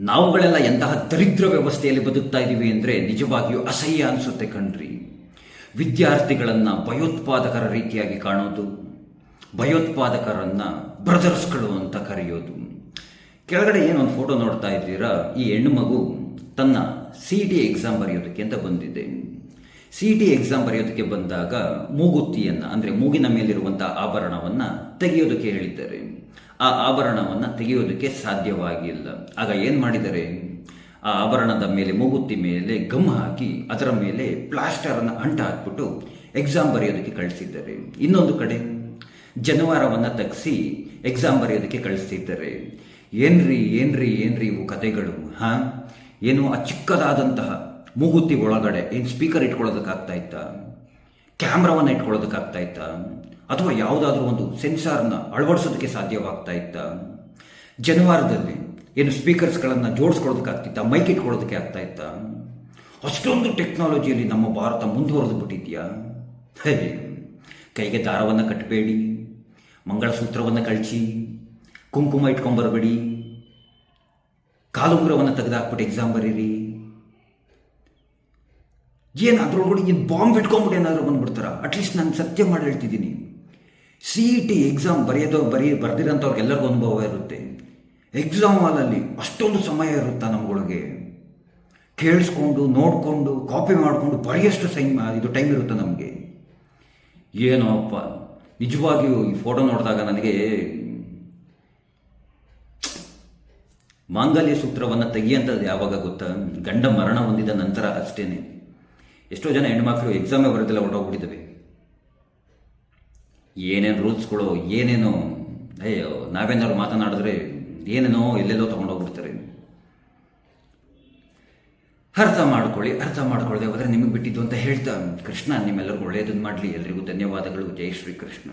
ನಾವುಗಳೆಲ್ಲ ಎಂತಹ ದರಿದ್ರ ವ್ಯವಸ್ಥೆಯಲ್ಲಿ ಬದುಕ್ತಾ ಇದ್ದೀವಿ ಅಂದರೆ ನಿಜವಾಗಿಯೂ ಅಸಹ್ಯ ಅನಿಸುತ್ತೆ ಕಣ್ರಿ. ವಿದ್ಯಾರ್ಥಿಗಳನ್ನು ಭಯೋತ್ಪಾದಕರ ರೀತಿಯಾಗಿ ಕಾಣೋದು, ಭಯೋತ್ಪಾದಕರನ್ನು ಬ್ರದರ್ಸ್ಗಳು ಅಂತ ಕರೆಯೋದು. ಕೆಳಗಡೆ ಏನೊಂದು ಫೋಟೋ ನೋಡ್ತಾ ಇದ್ದೀರಾ, ಈ ಹೆಣ್ಣು ಮಗು ತನ್ನ CET ಎಕ್ಸಾಮ್ ಬರೆಯೋದಕ್ಕೆ ಅಂತ ಬಂದಿದೆ. CET ಎಕ್ಸಾಮ್ ಬರೆಯೋದಕ್ಕೆ ಬಂದಾಗ ಮೂಗುತ್ತಿಯನ್ನು ಅಂದರೆ ಮೂಗಿನ ಮೇಲಿರುವಂಥ ಆಭರಣವನ್ನು ತೆಗೆಯೋದಕ್ಕೆ ಹೇಳಿದ್ದಾರೆ. ಆ ಆಭರಣವನ್ನು ತೆಗೆಯೋದಕ್ಕೆ ಸಾಧ್ಯವಾಗಿಲ್ಲ. ಆಗ ಏನು ಮಾಡಿದ್ದಾರೆ, ಆ ಆಭರಣದ ಮೇಲೆ ಮೂಗುತ್ತಿ ಮೇಲೆ ಗಮ್ ಹಾಕಿ ಅದರ ಮೇಲೆ ಪ್ಲಾಸ್ಟರನ್ನು ಅಂಟು ಹಾಕ್ಬಿಟ್ಟು ಎಕ್ಸಾಮ್ ಬರೆಯೋದಕ್ಕೆ ಕಳಿಸಿದ್ದಾರೆ. ಇನ್ನೊಂದು ಕಡೆ ಜನವಾರವನ್ನು ತೆಗೆಸಿ ಎಕ್ಸಾಮ್ ಬರೆಯೋದಕ್ಕೆ ಕಳಿಸ್ತಿದ್ದಾರೆ. ಏನ್ರಿ ಇವು ಕತೆಗಳು? ಏನು ಆ ಚಿಕ್ಕದಾದಂತಹ ಮೂಗುತ್ತಿ ಒಳಗಡೆ ಏನು ಸ್ಪೀಕರ್ ಇಟ್ಕೊಳ್ಳೋದಕ್ಕಾಗ್ತಾ ಇತ್ತಾ, ಕ್ಯಾಮ್ರಾವನ್ನು ಇಟ್ಕೊಳ್ಳೋದಕ್ಕಾಗ್ತಾ ಇತ್ತಾ, ಅಥವಾ ಯಾವುದಾದ್ರೂ ಒಂದು ಸೆನ್ಸಾರ್ನ ಅಳವಡಿಸೋದಕ್ಕೆ ಸಾಧ್ಯವಾಗ್ತಾ ಇತ್ತಾ? ಜನವಾರದಲ್ಲಿ ಏನು ಸ್ಪೀಕರ್ಸ್ಗಳನ್ನು ಜೋಡಿಸ್ಕೊಳ್ಳೋದಕ್ಕಾಗ್ತಿತ್ತಾ, ಮೈಕ್ ಇಟ್ಕೊಳ್ಳೋದಕ್ಕೆ ಆಗ್ತಾ ಇತ್ತಾ? ಅಷ್ಟೊಂದು ಟೆಕ್ನಾಲಜಿಯಲ್ಲಿ ನಮ್ಮ ಭಾರತ ಮುಂದುವರೆದು ಬಿಟ್ಟಿದೆಯಾ? ಕೈಗೆ ದಾರವನ್ನು ಕಟ್ಟಬೇಡಿ, ಮಂಗಳಸೂತ್ರವನ್ನು ಕಳಿಸಿ, ಕುಂಕುಮ ಇಟ್ಕೊಂಬರಬೇಡಿ, ಕಾಲುಂಗುರವನ್ನು ತೆಗೆದಾಕ್ಬಿಟ್ಟು ಎಕ್ಸಾಮ್ ಬರೀರಿ. ಏನು ಅದರೊಳಗಡೆ ಏನು ಬಾಂಬ್ ಇಟ್ಕೊಂಬಿಟ್ಟು ಏನಾದರೂ ಬಂದ್ಬಿಡ್ತಾರ? ಅಟ್ಲೀಸ್ಟ್ ನಾನು ಸತ್ಯ ಮಾಡಿ ಹೇಳ್ತಿದ್ದೀನಿ, CET ಎಕ್ಸಾಮ್ ಬರ್ದಿರೋಂಥವ್ರಿಗೆಲ್ಲರಿಗೂ ಅನುಭವ ಇರುತ್ತೆ. ಎಕ್ಸಾಮ್ ಹಾಲಲ್ಲಿ ಅಷ್ಟೊಂದು ಸಮಯ ಇರುತ್ತಾ ನಮ್ಗಳಿಗೆ? ಕೇಳಿಸ್ಕೊಂಡು ನೋಡಿಕೊಂಡು ಕಾಪಿ ಮಾಡಿಕೊಂಡು ಬರೆಯೋಷ್ಟು ಇದು ಟೈಮ್ ಇರುತ್ತೆ ನಮಗೆ. ಏನೋ ಅಪ್ಪ, ನಿಜವಾಗಿಯೂ ಈ ಫೋಟೋ ನೋಡಿದಾಗ ನನಗೆ ಮಾಂಗಲ್ಯ ಸೂತ್ರವನ್ನು ತೆಗಿಯಂಥದ್ದು ಯಾವಾಗ ಗೊತ್ತಾ? ಗಂಡ ಮರಣ ಹೊಂದಿದ ನಂತರ ಅಷ್ಟೇ. ಎಷ್ಟೋ ಜನ ಹೆಣ್ಮಕ್ಳು ಎಕ್ಸಾಮೇ ಬರೋದೆಲ್ಲ ಹೊರಟೋಗ್ಬಿಟ್ಟಿದ್ದಾವೆ. ಏನೇನು ರೂಲ್ಸ್ಗಳು, ಏನೇನೋ ಅಯ್ಯೋ, ನಾವೇನಾದ್ರು ಮಾತನಾಡಿದ್ರೆ ಏನೇನೋ ಎಲ್ಲೆಲ್ಲೋ ತೊಗೊಂಡೋಗ್ಬಿಡ್ತಾರೆ. ಅರ್ಥ ಮಾಡ್ಕೊಳ್ಳದೆ ಹೋದರೆ ನಿಮಗೆ ಬಿಟ್ಟಿದ್ದು ಅಂತ ಹೇಳ್ತಾ, ಕೃಷ್ಣ ನಿಮ್ಮೆಲ್ಲರಿಗೂ ಒಳ್ಳೆಯದನ್ನು ಮಾಡಲಿ. ಎಲ್ರಿಗೂ ಧನ್ಯವಾದಗಳು. ಜೈ ಶ್ರೀ ಕೃಷ್ಣ.